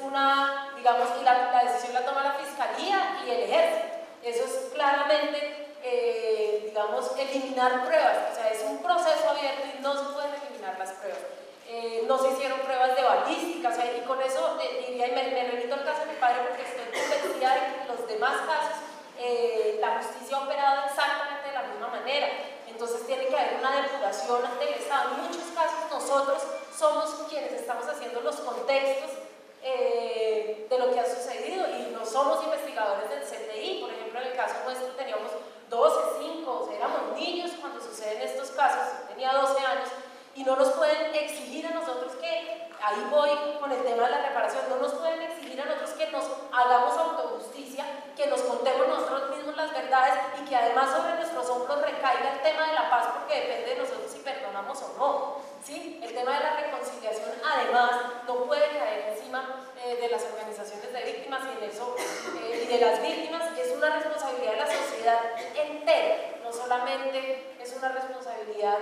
digamos, y la decisión la toma la Fiscalía y el Ejército. Eso es claramente, digamos, eliminar pruebas. O sea, es un proceso abierto y no se pueden eliminar las pruebas. No se hicieron pruebas de balística, o sea, y con eso diría, y me remito al caso de mi padre porque estoy convencida de que en los demás casos la justicia ha operado exactamente de la misma manera. Entonces tiene que haber una depuración del Estado. En muchos casos nosotros somos quienes estamos haciendo los contextos de lo que ha sucedido y no somos investigadores del CTI. Por ejemplo, en el caso nuestro teníamos 12, 5, o sea, éramos niños cuando suceden estos casos, tenía 12 años y no nos pueden exigir a nosotros que, ahí voy con el tema de la reparación, no nos pueden exigir a nosotros que nos hagamos autojusticia, que nos contemos nosotros mismos las verdades y que además sobre nuestros hombros recaiga el tema de la paz porque depende de nosotros si perdonamos o no. ¿Sí? El tema de la reconciliación además no puede caer encima de las organizaciones de víctimas y, y de las víctimas. Es una responsabilidad de la sociedad entera, no solamente es una responsabilidad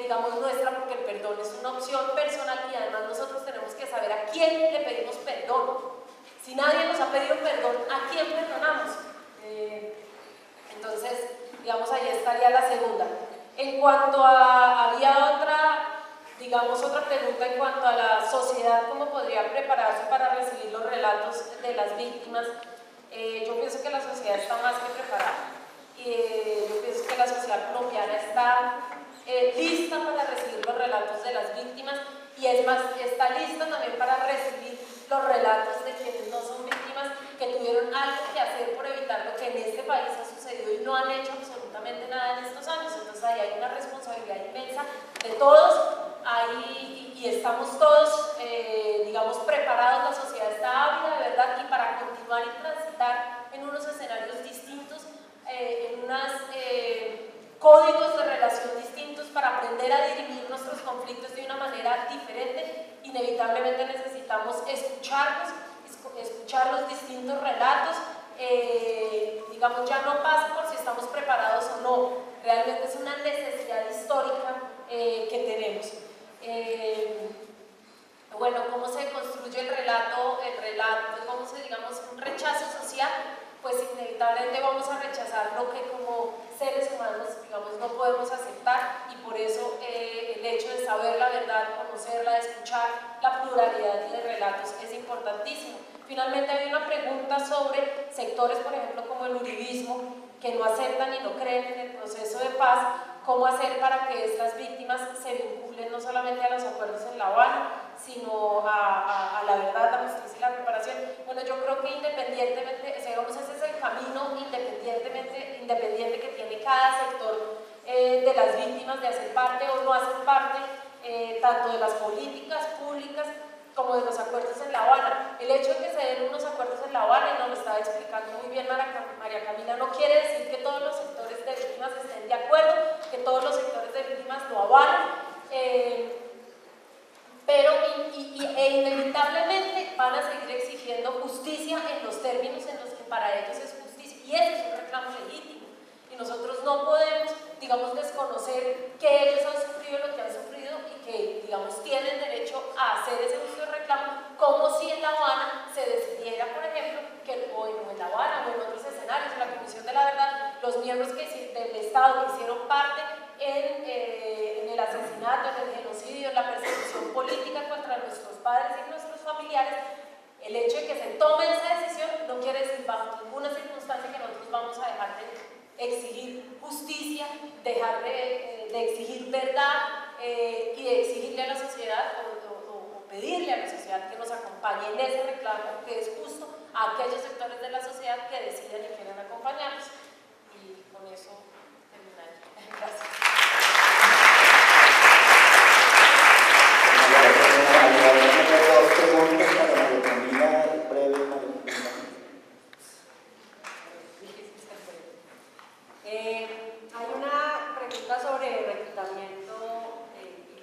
digamos nuestra porque el perdón es una opción personal y además nosotros tenemos que saber a quién le pedimos perdón. Si nadie nos ha pedido perdón, ¿a quién perdonamos? Entonces, digamos, ahí estaría la segunda. En cuanto a, había otra pregunta en cuanto a la sociedad, cómo podría prepararse para recibir los relatos de las víctimas. Yo pienso que la sociedad está más que preparada. Yo pienso que la sociedad colombiana está lista para recibir los relatos de las víctimas y es más, está lista también para recibir los relatos de quienes no son víctimas, que tuvieron algo que hacer por evitar lo que en este país ha sucedido y no han hecho absolutamente nada en estos años. Entonces ahí hay una responsabilidad inmensa de todos y estamos todos, digamos, preparados, la sociedad está ávida de verdad y para continuar y transitar en unos escenarios distintos, en unos códigos de relación distintos para aprender a dirimir nuestros conflictos de una manera diferente. Inevitablemente necesitamos escuchar los distintos relatos, digamos, ya no pasa por si estamos preparados o no, realmente es una necesidad histórica que tenemos. Bueno, ¿cómo se construye el relato, cómo se, digamos, un rechazo social? Pues inevitablemente vamos a rechazar lo que como seres humanos, digamos, no podemos aceptar y por eso el hecho de saber la verdad, conocerla, escuchar la pluralidad de relatos es importantísimo. Finalmente hay una pregunta sobre sectores, por ejemplo, como el uribismo, que no aceptan y no creen en el proceso de paz. ¿Cómo hacer para que estas víctimas se vinculen no solamente a los acuerdos en La Habana, sino a la verdad, la justicia y la reparación? Bueno, yo creo que independientemente, digamos, ese es el camino independiente que tiene cada sector de las víctimas de hacer parte o no hacer parte, tanto de las políticas públicas como de los acuerdos en La Habana. El hecho de que se den unos acuerdos en La Habana, y nos lo estaba explicando muy bien María Camila, no quiere decir que todos los sectores de víctimas estén de acuerdo, que todos los sectores de víctimas lo avalan, pero inevitablemente van a seguir exigiendo justicia en los términos en los que para ellos es justicia, y ese es un reclamo legítimo. Y nosotros no podemos, digamos, desconocer que ellos han sufrido lo que han sufrido y que, digamos, tienen derecho a hacer ese justo reclamo, como si en La Habana se decidiera, por ejemplo, que o en La Habana o en otros escenarios, en la Comisión de la Verdad, los miembros del Estado que hicieron parte en el asesinato, en el genocidio, en la persecución política contra nuestros padres y nuestros familiares, el hecho de que se tome esa decisión no quiere decir bajo ninguna circunstancia que nosotros vamos a dejar de exigir justicia, dejar de exigir verdad y de exigirle a la sociedad o pedirle a la sociedad que nos acompañe en ese reclamo que es justo a aquellos sectores de la sociedad que deciden y quieren acompañarnos. Y con eso terminaré. Gracias. Dos preguntas para María Camila, breve, María Camila. Hay una pregunta sobre reclutamiento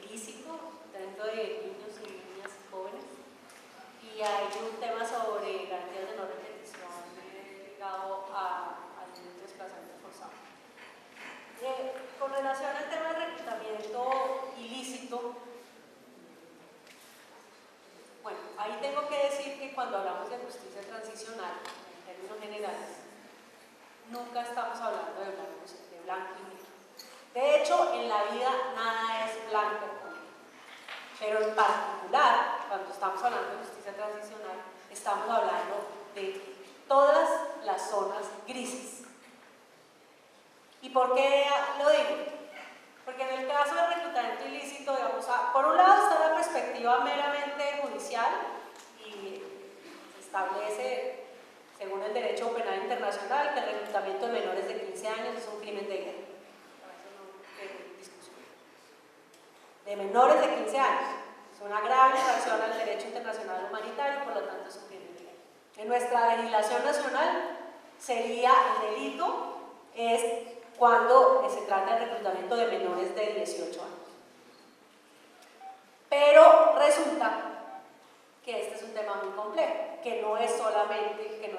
ilícito dentro de niños y niñas jóvenes, y hay un tema sobre garantías de no repetición ligado al desplazamiento forzado. Con relación al tema de reclutamiento ilícito, bueno, ahí tengo que decir que cuando hablamos de justicia transicional, en términos generales, nunca estamos hablando de blanco y negro. De hecho, en la vida nada es blanco o negro. Pero en particular, cuando estamos hablando de justicia transicional, estamos hablando de todas las zonas grises. ¿Y por qué lo digo? Porque en el caso del reclutamiento ilícito, digamos, por un lado está la perspectiva meramente judicial y se establece, según el derecho penal internacional, que el reclutamiento de menores de 15 años es un crimen de guerra. Eso no hay discusión. De menores de 15 años. Es una grave infracción al derecho internacional humanitario, por lo tanto es un crimen de guerra. En nuestra legislación nacional sería el delito, es cuando se trata de reclutamiento de menores de 18 años. Pero resulta que este es un tema muy complejo, que no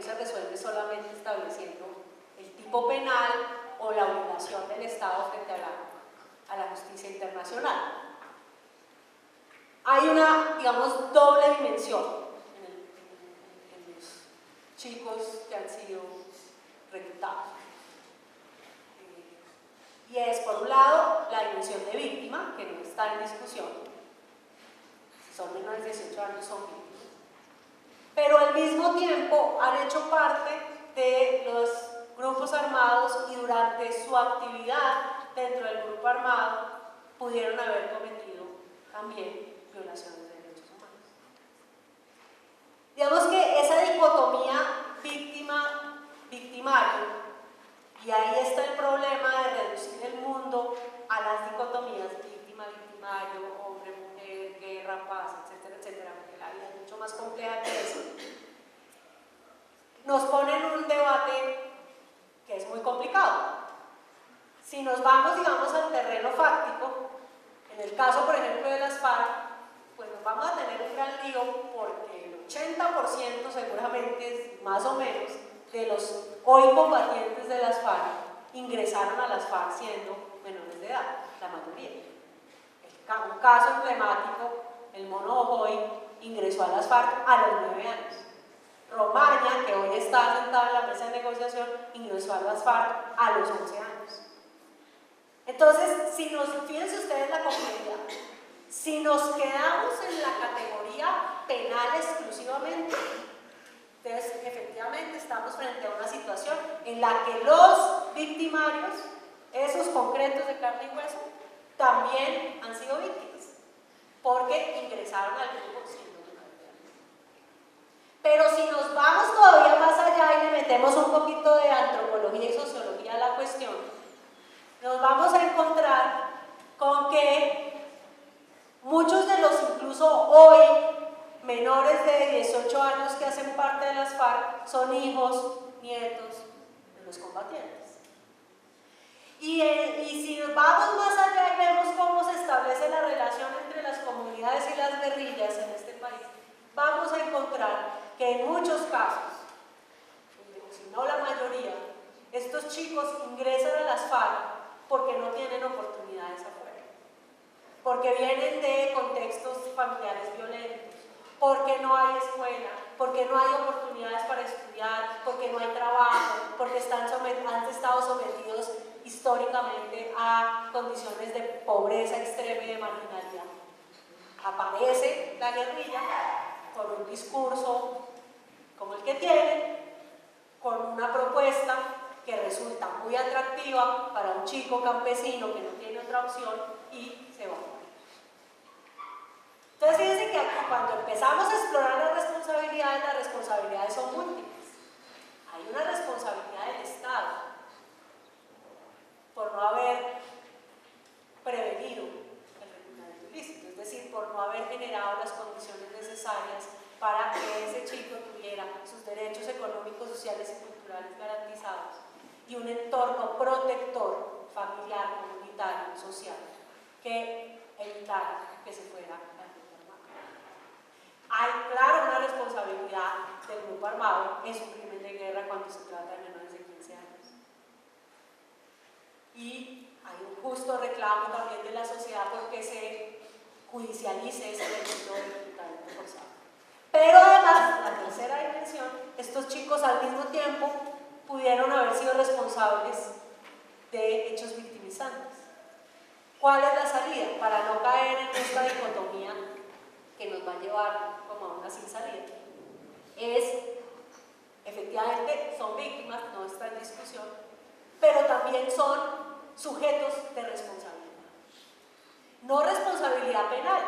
se resuelve solamente estableciendo el tipo penal o la obligación del Estado frente a la justicia internacional. Hay una, digamos, doble dimensión en los chicos que han sido reclutados. Y es, por un lado, la dimensión de víctima, que no está en discusión. Si son menores de 18 años, son víctimas. Pero al mismo tiempo han hecho parte de los grupos armados y durante su actividad dentro del grupo armado pudieron haber cometido también violaciones de derechos humanos. Digamos que esa dicotomía víctima-victimario, y ahí está el problema de reducir el mundo a las dicotomías víctima-victimario, hombre-mujer, guerra, paz, etcétera, etcétera, porque la vida es mucho más compleja que eso. Nos pone en un debate que es muy complicado. Si nos vamos, digamos, al terreno fáctico, en el caso, por ejemplo, de las FARC, pues nos vamos a tener un gran lío porque el 80% seguramente, más o menos, de los hoy combatientes de las FARC ingresaron a las FARC siendo menores de edad, la mayoría. Un caso emblemático, el Mono Ojoy ingresó a las FARC a los 9 años. Romaña, que hoy está sentada en la mesa de negociación, ingresó a las FARC a los 11 años. Entonces, fíjense ustedes la complejidad, si nos quedamos en la categoría penal exclusivamente, entonces efectivamente estamos frente a una situación en la que los victimarios, esos concretos de carne y hueso, también han sido víctimas, porque ingresaron al grupo siendo menores de edad. Pero si nos vamos todavía más allá y le metemos un poquito de antropología y sociología a la cuestión, nos vamos a encontrar con que muchos de los incluso hoy menores de 18 años que hacen parte de las FARC son hijos, nietos de los combatientes. Y si nos vamos más allá y vemos cómo se establece la relación entre las comunidades y las guerrillas en este país, vamos a encontrar que en muchos casos, si no la mayoría, estos chicos ingresan a las FARC porque no tienen oportunidades afuera, porque vienen de contextos familiares violentos, porque no hay escuela, porque no hay oportunidades para estudiar, porque no hay trabajo, porque han estado sometidos y históricamente a condiciones de pobreza extrema y de marginalidad. Aparece la guerrilla con un discurso como el que tiene, con una propuesta que resulta muy atractiva para un chico campesino que no tiene otra opción y se va. Entonces fíjense que aquí cuando empezamos a explorar las responsabilidades son múltiples. Hay una responsabilidad del Estado por no haber prevenido el reclutamiento ilícito, es decir, por no haber generado las condiciones necesarias para que ese chico tuviera sus derechos económicos, sociales y culturales garantizados y un entorno protector, familiar, comunitario, social, que evitara que se fuera al grupo armado. Hay, claro, una responsabilidad del grupo armado en su crimen de guerra cuando se trata de menores de 15 años. Y hay un justo reclamo también de la sociedad porque se judicialice ese delito de reclutamiento forzado. Pero además, la tercera dimensión, estos chicos al mismo tiempo pudieron haber sido responsables de hechos victimizantes. ¿Cuál es la salida? Para no caer en esta dicotomía que nos va a llevar como a una sin salida. Efectivamente, son víctimas, no está en discusión, pero también son sujetos de responsabilidad. No responsabilidad penal.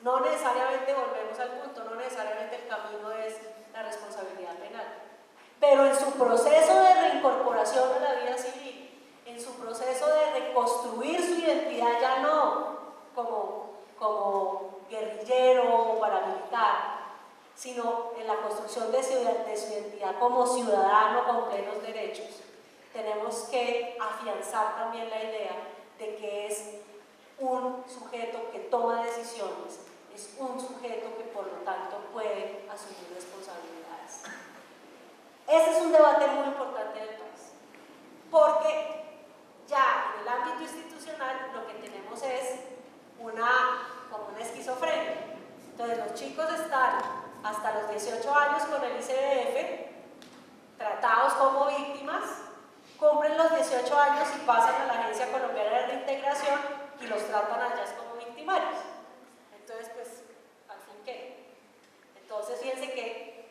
No necesariamente, volvemos al punto, no necesariamente el camino es la responsabilidad penal. Pero en su proceso de reincorporación a la vida civil, en su proceso de reconstruir su identidad, ya no como guerrillero o paramilitar, sino en la construcción de su identidad como ciudadano con plenos derechos, tenemos que afianzar también la idea de que es un sujeto que toma decisiones, es un sujeto que por lo tanto puede asumir responsabilidades. Ese es un debate muy importante en el país, porque ya en el ámbito institucional lo que tenemos es como una esquizofrenia. Entonces los chicos están hasta los 18 años con el ICBF, tratados como víctimas, cumplen los 18 años y pasan a la Agencia Colombiana de Reintegración y los tratan allá como victimarios. Entonces, pues, ¿al fin qué? Entonces, fíjense que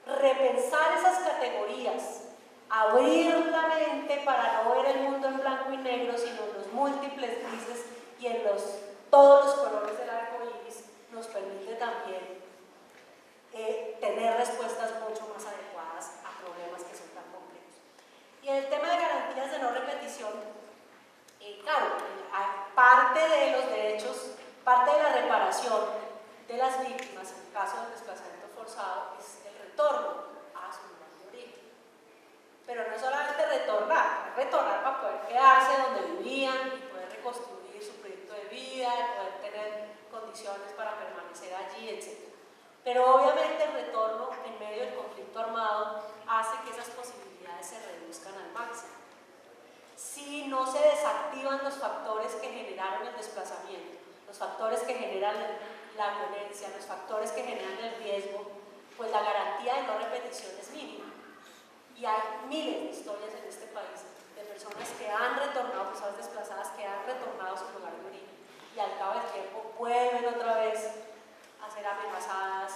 repensar esas categorías, abrir la mente para no ver el mundo en blanco y negro, sino en los múltiples grises y en todos los colores del arco iris, nos permite también tener respuestas mucho más adecuadas a problemas que son tan complejos. Y en el tema de garantías de no repetición, claro, parte de los derechos, parte de la reparación de las víctimas en el caso del desplazamiento forzado es el retorno a su lugar de origen. Pero no es solamente retornar para poder quedarse donde vivían y poder reconstruir su proyecto de vida, y poder tener condiciones para permanecer allí, etc. Pero obviamente el retorno en medio del conflicto armado hace que esas posibilidades se reduzcan al máximo. Si no se desactivan los factores que generaron el desplazamiento, los factores que generan la violencia, los factores que generan el riesgo, pues la garantía de no repetición es mínima. Y hay miles de historias en este país de personas que han retornado, personas desplazadas que han retornado a su lugar de origen y al cabo del tiempo vuelven otra vez a ser amenazadas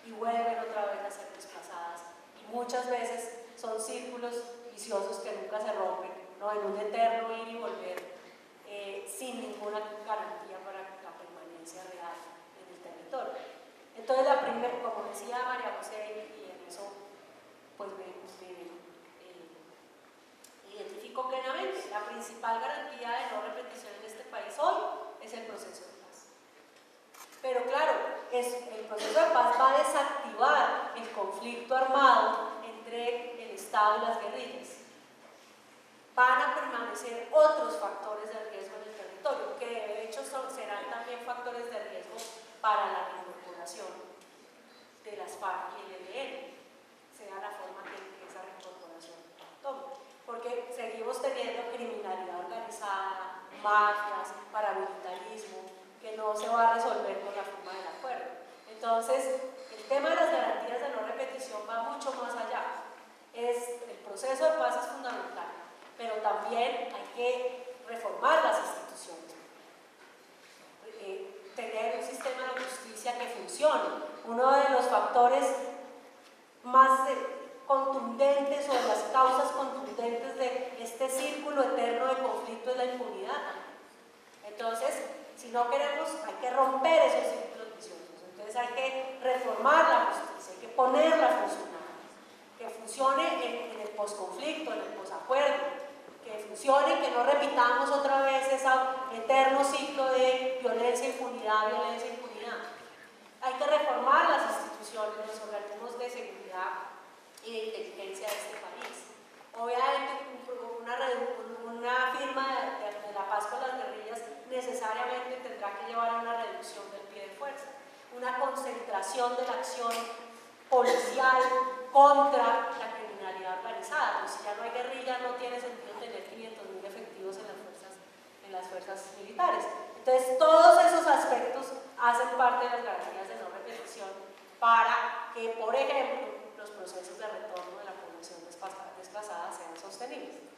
y vuelven otra vez a ser desplazadas. Y muchas veces son círculos viciosos que nunca se rompen, ¿no? En un eterno ir y volver sin ninguna garantía para la permanencia real en el territorio. Entonces, como decía María José, y en eso pues me identifico plenamente, la principal garantía de no repetición en este país hoy es el proceso de paz. Pero claro, el proceso de paz va a desactivar el conflicto armado entre el Estado y las guerrillas. Van a permanecer otros factores de riesgo en el territorio, que de hecho serán también factores de riesgo para la reincorporación de las FARC y el ELN, sea la forma que esa reincorporación tome. Porque seguimos teniendo criminalidad organizada, mafias, paramilitarismo, que no se va a resolver con la firma del acuerdo. Entonces, el tema de las garantías de no repetición va mucho más allá. El proceso de paz es fundamental, pero también hay que reformar las instituciones, tener un sistema de justicia que funcione. Uno de los factores más contundentes o de las causas contundentes de este círculo eterno de conflicto es la impunidad. Entonces, si no queremos, hay que romper esos círculos viciosos. Entonces hay que reformar la justicia, hay que ponerla a funcionar, que funcione en el posconflicto, en el posacuerdo, que funcione y que no repitamos otra vez ese eterno ciclo de violencia, impunidad, violencia, impunidad. Hay que reformar las instituciones, los organismos de seguridad y de inteligencia de este país. Obviamente, una firma de la paz con las guerrillas necesariamente tendrá que llevar a una reducción del pie de fuerza, una concentración de la acción policial contra la criminalidad organizada. Pues si ya no hay guerrilla, no tiene sentido tener 500.000 efectivos en las fuerzas militares. Entonces, todos esos aspectos hacen parte de las garantías de no repetición para que, por ejemplo, los procesos de retorno de la población desplazada sean sostenibles.